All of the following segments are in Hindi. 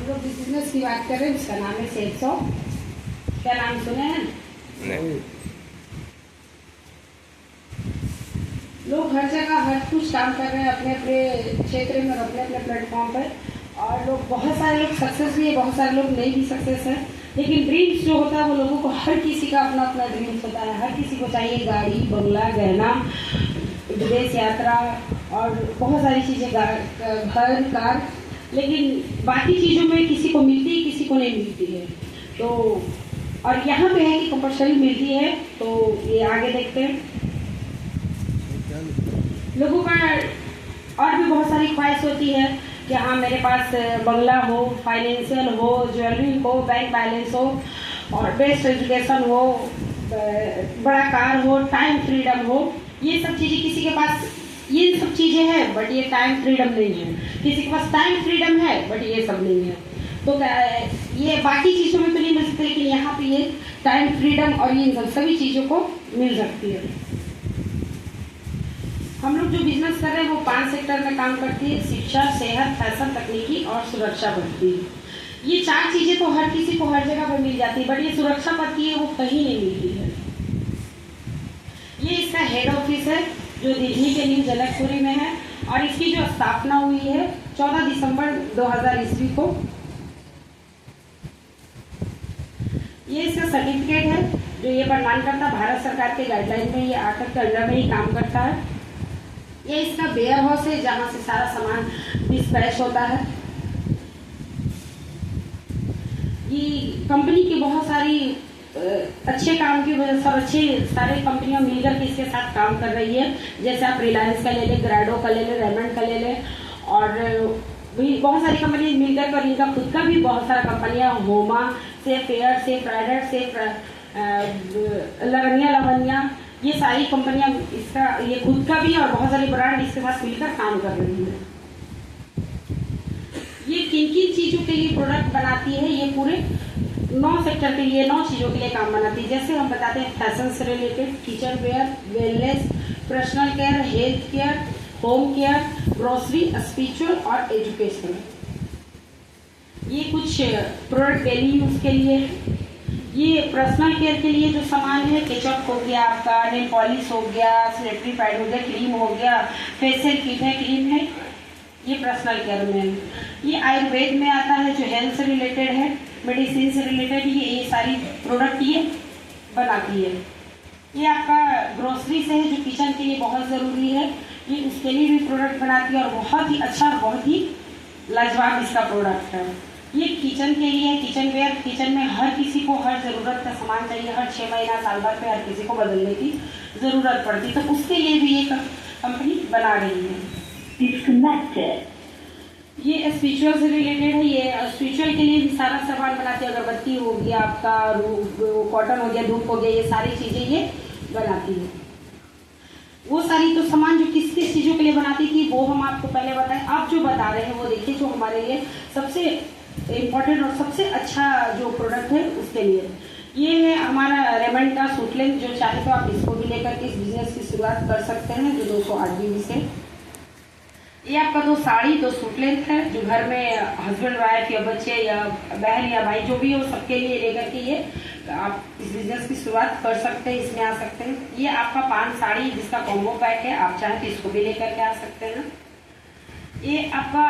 लोग जिस बिजनेस की बात कर रहे हैं उसका नाम है सेल्सो। क्या नाम सुने हैं? नहीं। लोग हर जगह हर कुछ काम कर रहे हैं अपने अपने क्षेत्र में और अपने अपने प्लेटफॉर्म पर, और लोग बहुत सारे लोग सक्सेस भी है, बहुत सारे लोग नहीं भी सक्सेस है। लेकिन ड्रीम्स जो होता है वो लोगों को, हर किसी का अपना अपना ड्रीम्स होता है। हर किसी को चाहिए गाड़ी, बंगला, गहना, विदेश यात्रा और बहुत सारी चीज़ें, घर, कार। लेकिन बाकी चीज़ों में किसी को मिलती है, किसी को नहीं मिलती है। तो और यहाँ पे है कि कंपल्सरी मिलती है। तो ये आगे देखते हैं। लोगों का और भी बहुत सारी ख्वाहिश होती है कि हाँ मेरे पास बंगला हो, फाइनेंशियल हो, ज्वेलरी हो, बैंक बैलेंस हो और बेस्ट एजुकेशन हो, बड़ा कार हो, टाइम फ्रीडम हो। ये सब चीज़ें किसी के पास, ये सब चीज़ें हैं बट ये टाइम फ्रीडम नहीं है। किसी के पास टाइम फ्रीडम है बट ये सब नहीं है। तो ये बाकी चीज़ों में तो नहीं मिल सकते, लेकिन यहाँ पे ये टाइम फ्रीडम और ये सब सभी चीज़ों को मिल सकती है। हम लोग जो बिजनेस कर रहे हैं वो 5 सेक्टर में काम करती है: शिक्षा, सेहत, फैशन, तकनीकी और सुरक्षा बढ़ती है। ये 4 चीज़ें तो हर किसी को हर जगह पर मिल जाती है, बट ये सुरक्षा बढ़ती है वो कहीं नहीं मिलती है। ये इसका हेड ऑफिस है जो दिल्ली के न्यू जनकपुरी में है, और इसकी जो स्थापना हुई है 14 दिसंबर 2000 ईस्वी को। ये इसका सर्टिफिकेट है जो ये प्रमाण करता भारत सरकार के गाइडलाइन में ये आकर के अंडर में ही काम करता है। ये इसका वेयर हाउस है जहाँ से सारा सामान डिस्पैच होता है। ये कंपनी की बहुत सारी अच्छे काम की वजह से अच्छे सारे कंपनियां मिलकर के इसके साथ काम कर रही है। जैसे आप रिलायंस का ले लें, ग्रैडो का ले लें, रेमंड का ले लें, और भी बहुत सारी कंपनी मिलकर कर, इनका खुद का भी बहुत सारा कंपनियां, होमा, safe air, safe rider, safe लवनिया लवनिया, ये सारी कंपनियां इसका, ये खुद का भी और बहुत सारी ब्रांड इसके साथ मिलकर काम कर रही है। ये किन किन चीज़ों के लिए प्रोडक्ट बनाती है? ये पूरे 9 सेक्टर के लिए, 9 चीज़ों के लिए काम बनाती है। जैसे हम बताते हैं फैशन से related, kitchenware, wellness, personal care, health care, home care, grocery, spiritual और एजुकेशन। ये कुछ प्रोडक्ट डेली यूज के लिए। ये पर्सनल केयर के लिए जो सामान है, केचअप हो गया, आपका नेल पॉलिश हो गया, सैनिटरी पैड हो गया, क्रीम हो गया, फेशियल किट है, क्रीम है, ये पर्सनल केयर में। ये आयुर्वेद में आता है जो हेल्थ से रिलेटेड है, मेडिसिन से रिलेटेड, ये सारी प्रोडक्ट ये बनाती है। ये आपका ग्रोसरी से है जो किचन के लिए बहुत ज़रूरी है, ये उसके लिए भी प्रोडक्ट बनाती है और बहुत ही अच्छा, बहुत ही लाजवाब इसका प्रोडक्ट है। ये किचन के लिए, किचन वेयर, किचन में हर किसी को हर ज़रूरत का सामान चाहिए, हर 6 महीना साल भर पे हर किसी को बदलने की ज़रूरत पड़ती, तो उसके लिए भी ये कंपनी बना रही है। ये स्पिरिचुअल से रिलेटेड है। ये स्पिरिचुअल के लिए भी सारा सामान बनाती है, अगरबत्ती हो गया, आपका कॉटन हो गया, धूप हो गया, ये सारी चीज़ें ये बनाती है। वो सारी तो सामान जो किस किस चीज़ों के लिए बनाती थी वो हम आपको पहले बताएं। आप जो बता रहे हैं वो देखिए, जो हमारे लिए सबसे इम्पोर्टेंट और सबसे अच्छा जो प्रोडक्ट है उसके लिए ये है हमारा रेमंड का सूट लेंथ। जो चाहे तो आप इसको भी लेकर के इस बिजनेस की शुरुआत कर सकते हैं, जो 208 GB से। ये आपका 2 साड़ी 2 सूट लेंथ है, जो घर में हस्बैंड वाइफ या बच्चे या बहन या भाई जो भी हो सबके लिए लेकर के ये आप इस बिजनेस की शुरुआत कर सकते हैं, इसमें आ सकते हैं। ये आपका 5 साड़ी जिसका कॉम्बो पैक है, आप चाहे तो इसको भी लेकर के आ सकते हैं। ये आपका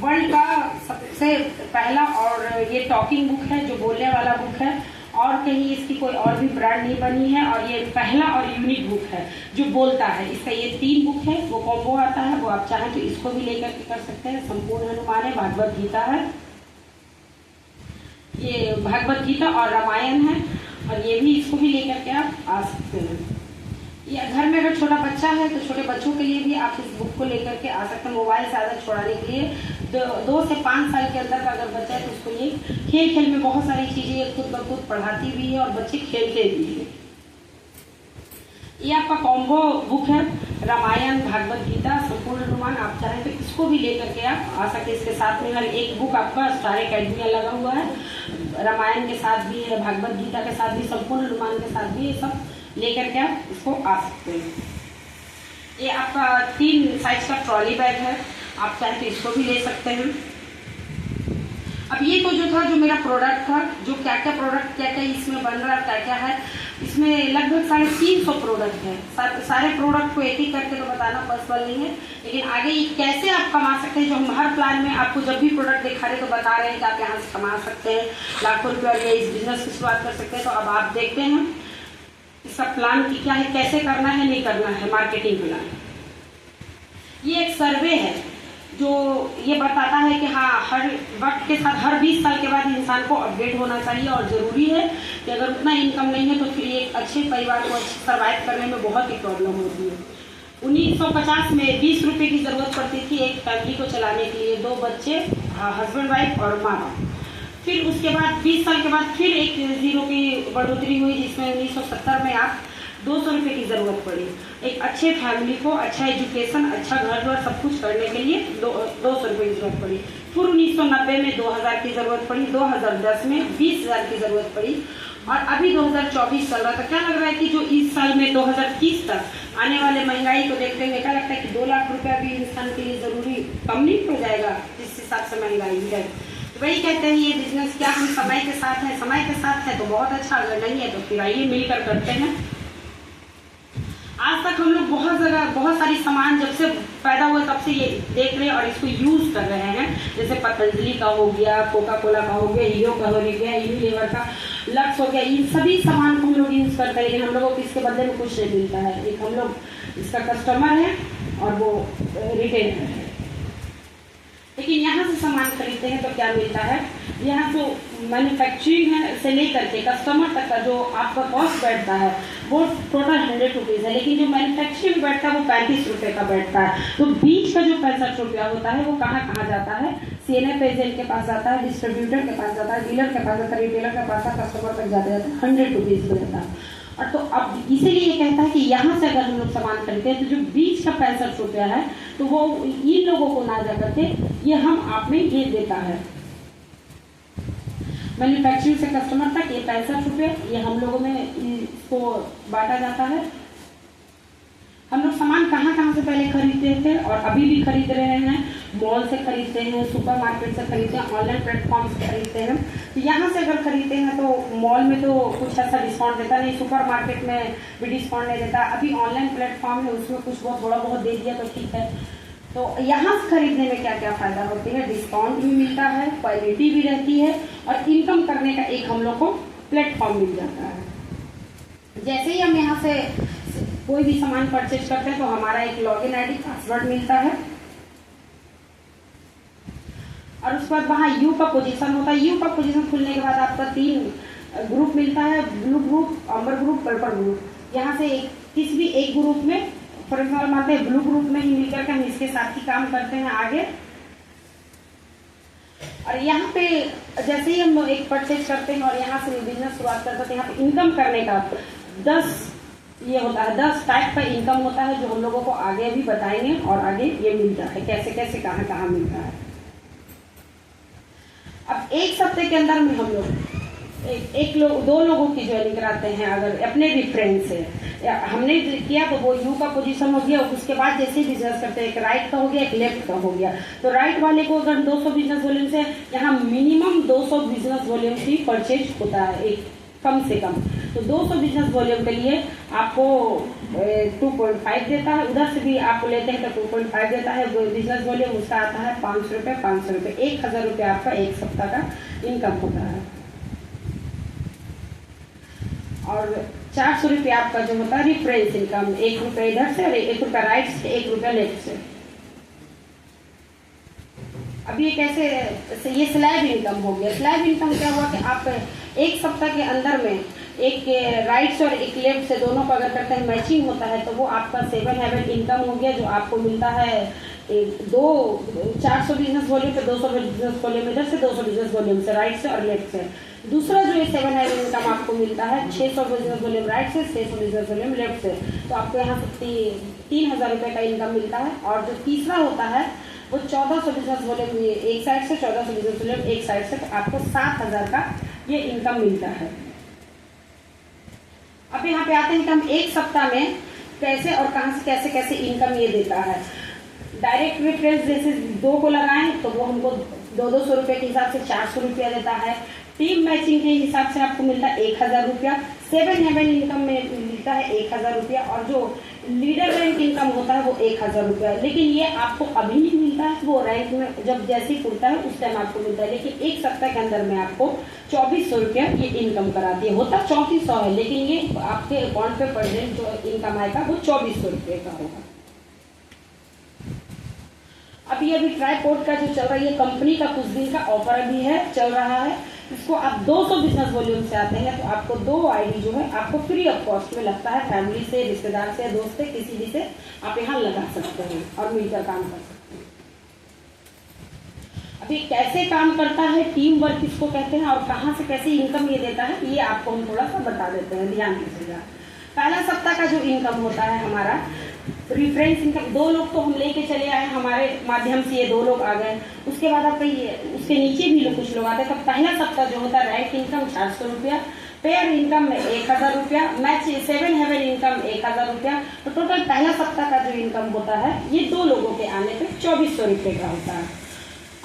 वर्ल्ड का सबसे पहला और ये टॉकिंग बुक है, जो बोलने वाला बुक है, और कहीं इसकी कोई और भी ब्रांड नहीं बनी है, और ये पहला और यूनिक बुक है जो बोलता है। इसका ये 3 बुक है, वो कॉम्बो आता है, वो आप चाहें तो इसको भी लेकर के कर सकते हैं। संपूर्ण हनुमान है, भागवत गीता है, ये भागवत गीता और रामायण है, और ये भी इसको भी लेकर के आप आ सकते हैं। ये घर में अगर छोटा बच्चा है तो छोटे बच्चों के लिए भी आप इस बुक को लेकर के आ सकते हैं। मोबाइल से आदत छुड़ाने के लिए 2 से 5 साल के अंदर का अगर बच्चा है तो उसको ये खेल खेल में बहुत सारी चीज़ें खुद ब खुद पढ़ाती भी है और बच्चे खेलते भी है। ये आपका कॉम्बो बुक है, रामायण, भागवत गीता, संपूर्ण हनुमान। आप चाहें तो इसको भी लेकर के आप आ सकते। इसके साथ में हर एक बुक आपका स्टार अकेडमी लगा हुआ है, रामायण के साथ भी है, भागवत गीता के साथ भी, संपूर्ण हनुमान के साथ भी, ये सब लेकर के आप इसको आ सकते हैं। ये आपका 3 साइज का ट्रॉली बैग है, आप चाहे तो इसको भी ले सकते हैं। अब ये तो जो था, जो मेरा प्रोडक्ट था, जो क्या क्या प्रोडक्ट क्या क्या इसमें बन रहा है, क्या क्या है, इसमें लगभग 350 प्रोडक्ट है। सारे प्रोडक्ट को एक एक करके तो बताना पॉसिबल नहीं है, लेकिन आगे ये कैसे आप कमा सकते हैं, जो हम हर प्लान में आपको जब भी प्रोडक्ट दिखा रहे तो बता रहे हैं कि आप यहाँ से कमा सकते हैं लाखों रुपये और ये इस बिजनेस की शुरुआत कर सकते हैं। तो अब आप देखते हैं इसका प्लान की क्या है, कैसे करना है, नहीं करना है मार्केटिंग प्लान। ये एक सर्वे है जो ये बताता है कि हाँ, हर वक्त के साथ हर 20 साल के बाद इंसान को अपडेट होना चाहिए और ज़रूरी है कि अगर उतना इनकम नहीं है तो फिर एक अच्छे परिवार को अच्छे सर्वाइव करने में बहुत ही प्रॉब्लम होती है। 1950 में 20 रुपये की ज़रूरत पड़ती थी एक फैमिली को चलाने के लिए, 2 बच्चे, हस्बैंड वाइफ और माँ बाप। फिर उसके बाद 20 साल के बाद फिर एक जीरो की बढ़ोतरी हुई, जिसमें 1970 में आप 200 रुपये की ज़रूरत पड़ी एक अच्छे फैमिली को, अच्छा एजुकेशन, अच्छा घर द्वार सब कुछ करने के लिए 200 रुपये की ज़रूरत पड़ी। फिर 1990 में 2000 की ज़रूरत पड़ी, 2010 में 20,000 की ज़रूरत पड़ी और अभी 2024 चल रहा था। क्या लग रहा है कि जो इस साल में 2030 तक आने वाले महंगाई को देखते हुए क्या लगता है कि 2 लाख रुपया भी इंसान के लिए ज़रूरी कम नहीं हो जाएगा जिस हिसाब से महंगाई है। तो वही कहते हैं ये बिजनेस क्या हम समय के साथ है, समय के साथ है तो बहुत अच्छा, अगर नहीं है तो फिर आइए मिलकर करते हैं। आज तक हम लोग बहुत सारी सामान जब से पैदा हुए तब से ये देख रहे हैं और इसको यूज कर रहे हैं, जैसे पतंजलि का हो गया, कोका कोला का हो गया, हीरो का हो गया, यूनिलीवर का, लक्स हो गया, इन सभी सामान को हम लोग यूज करते हैं, लेकिन हम लोगों को इसके बदले में कुछ नहीं मिलता है। एक हम लोग इसका कस्टमर है और वो रिटेलर है। लेकिन यहाँ से सामान खरीदते हैं तो क्या मिलता है, यहाँ जो मैन्युफैक्चरिंग है से लेकर के कस्टमर तक का जो आपका कॉस्ट बैठता है वो टोटल 100 रुपीज़ है, लेकिन जो मैन्युफैक्चरिंग बैठता है वो 35 रुपये का बैठता है। तो बीच का जो 65 रुपया होता है वो कहाँ कहाँ जाता है, CNF एजेंट के पास जाता है, डिस्ट्रीब्यूटर के पास जाता है, डीलर के पास जाता है, रिटेलर के पास जाता है, कस्टमर तक जाता है 100 रुपीज़ में जाता है। और तो अब इसीलिए ये कहता है कि यहाँ से अगर हम लोग सामान खरीदते हैं तो जो बीच का 65 रुपया है तो वो इन लोगों को ना जा करके ये हम आप में ये देता है। मैन्युफैक्चरिंग से कस्टमर तक ये 65 रुपये ये हम लोगों में इसको बांटा जाता है। हम लोग सामान कहाँ कहाँ से पहले खरीदते थे और अभी भी खरीद रहे हैं, मॉल से खरीदते हैं, सुपर मार्केट से खरीदते हैं, ऑनलाइन प्लेटफॉर्म से खरीदते हैं। तो यहाँ से अगर खरीदते हैं तो मॉल में तो कुछ ऐसा डिस्काउंट देता नहीं, सुपर मार्केट में भी डिस्काउंट नहीं देता, अभी ऑनलाइन प्लेटफॉर्म है उसमें कुछ थोड़ा बहुत दे दिया तो ठीक है। तो यहाँ से खरीदने में क्या क्या फायदा होती है, डिस्काउंट भी मिलता है, क्वालिटी भी रहती है और इनकम करने का एक हम लोग को प्लेटफॉर्म मिल जाता है। जैसे ही हम यहाँ से कोई भी सामान परचेज करते हैं तो हमारा एक लॉगिन आईडी पासवर्ड मिलता है और उसके बाद वहाँ यू का पोजीशन होता है। यू का पोजीशन खुलने के बाद आपका 3 ग्रुप मिलता है, ब्लू ग्रुप, अम्बर ग्रुप, पर्पल ग्रुप। यहाँ से किसी भी एक ग्रुप में, फॉर एग्जाम्पल मानते हैं ब्लू ग्रुप में ही मिलकर के हम इसके साथ ही काम करते हैं आगे। और यहाँ पे जैसे ही हम एक परचेज करते हैं और यहाँ से बिजनेस शुरुआत करते हैं, यहाँ पे इनकम करने का 10 ये होता है, 10 टाइप का इनकम होता है जो हम लोगों को आगे भी बताएंगे और आगे ये मिलता है कैसे कैसे कहाँ कहाँ मिलता है। अब एक सप्ताह के अंदर में हम लोग 2 लोगों की ज्वाइनिंग कराते हैं अगर अपने भी फ्रेंड से। हमने किया तो वो यू का पोजीशन हो गया, उसके बाद जैसे बिजनेस करते हैं एक राइट का हो गया, एक लेफ्ट का हो गया। तो राइट वाले को अगर 200 बिजनेस वॉल्यूम से, यहाँ मिनिमम 200 बिजनेस वॉल्यूम की परचेज होता है एक कम से कम। तो 200 बिजनेस वॉल्यूम के लिए आपको 2.5 देता है, उधर से भी आप लेते हैं तो 2.5 देता है। बिजनेस वॉल्यूम उसका आता है 500 रुपये, 500 रुपये, 1000 रुपये आपका एक सप्ताह का इनकम होता है। और 400 रुपये आपका जो होता है रिफरेंस इनकम, 1 रुपये इधर से और 1 रुपया राइट से, 1 रुपया लेफ्ट से। अब ये कैसे, ये स्लैब इनकम हो गया। स्लैब इनकम क्या हुआ कि आप एक सप्ताह के अंदर में एक राइट से और एक लेफ्ट से दोनों को अगर करते हैं मैचिंग होता है तो वो आपका 7 इनकम हो गया जो आपको मिलता है 400 बिजनेस वॉल्यूम पे 200 बिजनेस वॉल्यूम इधर से, 200 बिजनेस वॉल्यूम से राइट से और लेफ्ट से। दूसरा जो ये 7 इनकम आपको मिलता है 600 बिजनेस वॉल्यूम राइट से, 600 बिजनेस वॉल्यूम लेफ्ट से। तो आपको यहाँ से 3000 रुपये का इनकम मिलता है। और जो तीसरा होता है वो 1400 बिजनेस वॉल्यूम एक साइड से, 1400 बिजनेस वॉल्यूम एक साइड से, तो आपको 7000 का ये इनकम मिलता है। अब यहाँ पे आते हैं कि हम एक सप्ताह में कैसे और कहाँ से कैसे कैसे इनकम ये देता है। डायरेक्ट रेफरेंस जैसे 2 को लगाएं तो वो हमको 200 रुपये के हिसाब से 400 रुपया देता है। टीम मैचिंग के हिसाब से आपको मिलता है 1000 रुपया। 7 हेवन इनकम में मिलता है 1000 रुपया, और जो लीडर रैंक इनकम होता है वो 1000 रुपया। लेकिन ये आपको अभी नहीं मिलता है, वो रैंक में जब जैसे ही खुलता है उस टाइम आपको मिलता है। लेकिन एक सप्ताह के अंदर में आपको 2400 रुपया ये इनकम कराती है। होता 3400 है, लेकिन ये आपके अकाउंट पे प्रेजेंट जो इनकम आएगा वो 2400 रुपये का होगा। अभी ट्राईपोर्ट का जो चल रहा है, ये कंपनी का कुछ दिन का ऑफर अभी है, चल रहा है। इसको आप 200 बिजनेस वॉल्यूम से आते हैं तो आपको 2 आईडी जो है आपको फ्री ऑफ कॉस्ट में लगता है। फैमिली से, रिश्तेदार से, दोस्त से, किसी भी से आप यहाँ लगा सकते हैं और मिलकर काम कर सकते हैं। अभी कैसे काम करता है, टीम वर्क किसको कहते हैं और कहाँ से कैसे इनकम ये देता है, ये आपको हम थोड़ा सा बता देते हैं, ध्यान दीजिएगा। पहला सप्ताह का जो इनकम होता है हमारा रिफरेंस इनकम, 2 लोग तो हम लेके चले आए, हमारे माध्यम से ये 2 लोग आ गए। उसके बाद आपका ये उसके नीचे भी लोग कुछ लोग आते हैं। तो पहला सप्ताह जो होता है रैंक इनकम 400 रुपया, पेयर इनकम में 1000 रुपया, मैच 7 हेवन इनकम 1000 रुपया। तो टोटल पहला सप्ताह का जो इनकम होता है ये 2 लोगों के आने पे 2400 रुपये का होता है।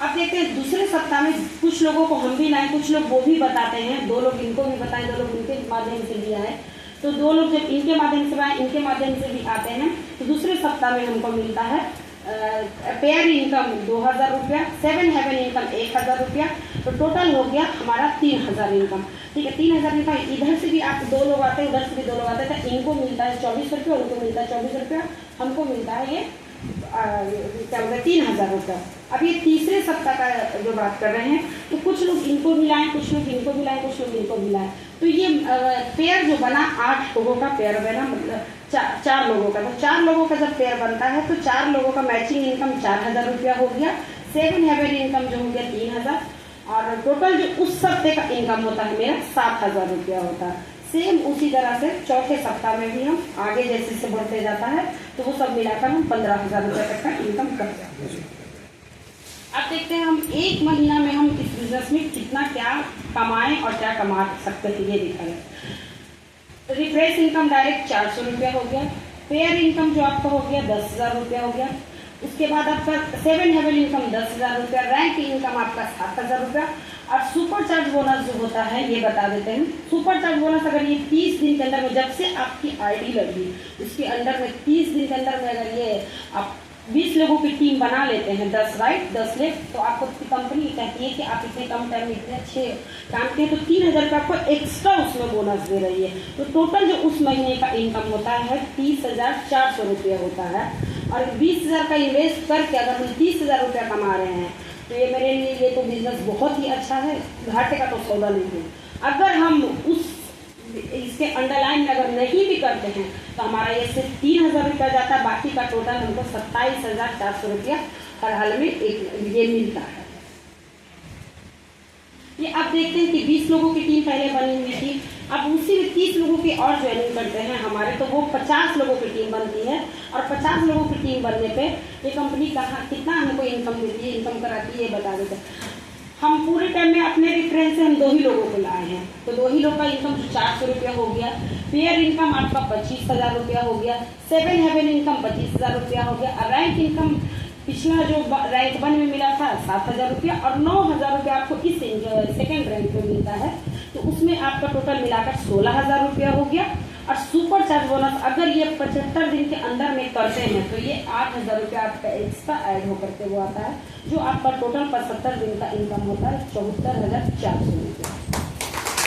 अब देखते हैं दूसरे सप्ताह में कुछ लोगों को हम भी लाए, कुछ लोग वो भी बताते हैं, 2 लोग इनको भी बताएं, 2 लोग इनके माध्यम से भी आए। तो 2 लोग जब इनके माध्यम से आए, इनके माध्यम से भी आते हैं, तो दूसरे सप्ताह में हमको मिलता है पेयर इनकम 2000 रुपया, 7 हेवन इनकम 1000 रुपया। तो टोटल हो गया हमारा 3000 इनकम। ठीक है, 3000 इनकम। इधर से भी आप 2 लोग आते हैं, उधर से भी 2 लोग आते हैं, तो इनको मिलता है 2400 रुपया, उनको मिलता है 2400 रुपया, हमको मिलता है ये क्या बोलते हैं 3000 रुपया। अब ये तीसरे सप्ताह का जो बात कर रहे हैं, तो कुछ लोग इनको मिलाएं, कुछ लोग इनको मिलाएं, कुछ लोग इनको मिलाएं। तो ये पेयर जो बना 8 लोगों का पेयर बना, मतलब 4 लोगों का। तो 4 लोगों का जब पेयर बनता है तो 4 लोगों का मैचिंग इनकम 4000 रुपया हो गया। 7 हेवन इनकम जो हो गया 3000, और टोटल जो उस सप्ताह का इनकम होता है मेरा 7000 रुपया होता है। सेम उसी तरह से चौथे सप्ताह में भी हम आगे जैसे से बढ़ते जाता है तो वो सब मिलाकर हम 15000 रुपये तक का इनकम कर सकते हैं। अब देखते हैं हम 1 महीना में हम इस बिजनेस में कितना क्या कमाएं और क्या कमा सकते हैं, ये दिखा है। रिफ्रेश इनकम डायरेक्ट 400 रुपया हो गया, पेयर इनकम जो आपका हो गया 10000 रुपया हो गया। उसके बाद आपका 7 हेवन इनकम 10000 रुपया, रैंक इनकम आपका 7000 रुपया। और सुपर चार्ज बोनस जो होता है ये बता देते हैं। सुपर चार्ज बोनस अगर ये 30 दिन के अंदर में, जब से आपकी आईडी लगी उसके अंदर में 30 दिन के अंदर में अगर ये आप 20 लोगों की टीम बना लेते हैं, 10 राइट 10 लेफ्ट, तो आपको कंपनी कहती है कि आप इतने कम टाइम में इतने अच्छे काम किए तो 3000 रुपये आपको एक्स्ट्रा उसमें बोनस दे रही है। तो टोटल जो उस महीने का इनकम होता है 30,400 रुपये होता है। और 20,000 का इन्वेस्ट करके अगर हम 30,000 रुपया कमा रहे हैं तो ये मेरे लिए ये तो बिजनेस बहुत ही अच्छा है, घाटे का तो सौदा नहीं है। अगर हम उस इसके अंडरलाइन में अगर नहीं भी करते हैं तो हमारा ये सिर्फ 3000 रुपया जाता है, बाकी का टोटल हमको 27,400 रुपया हर हाल में ये मिलता है। ये आप देखते हैं कि 20 लोगों की टीम पहले बनी हुई थी, अब उसी में 30 लोगों की और ज्वाइनिंग करते हैं हमारे, तो वो 50 लोगों की टीम बनती है। और 50 लोगों की टीम बनने पे ये कंपनी कहाँ कितना हमको इनकम मिलती है, इनकम कराती है, ये बता देते हैं। हम पूरे टाइम में अपने रेफरेंस से हम 2 ही लोगों को लाए हैं, तो 2 ही लोग का इनकम 400 रुपया हो गया। पेयर इनकम आपका 25,000 रुपया हो गया। 7 हेवन इनकम 25,000 रुपया हो गया। और रैंक इनकम पिछला जो रैंक 1 में मिला था 7,000 रुपया, और 9,000 रुपया आपको इस सेकेंड रैंक पे मिलता है, तो उसमें आपका टोटल मिलाकर 16,000 रुपया हो गया। और सुपर चार्ज बोनस अगर ये 75 दिन के अंदर में करते हैं तो ये 8,000 रुपया आपका एक्स्ट्रा ऐड होकर के वो आता है, जो आपका टोटल 75 दिन का इनकम होता है 74,400।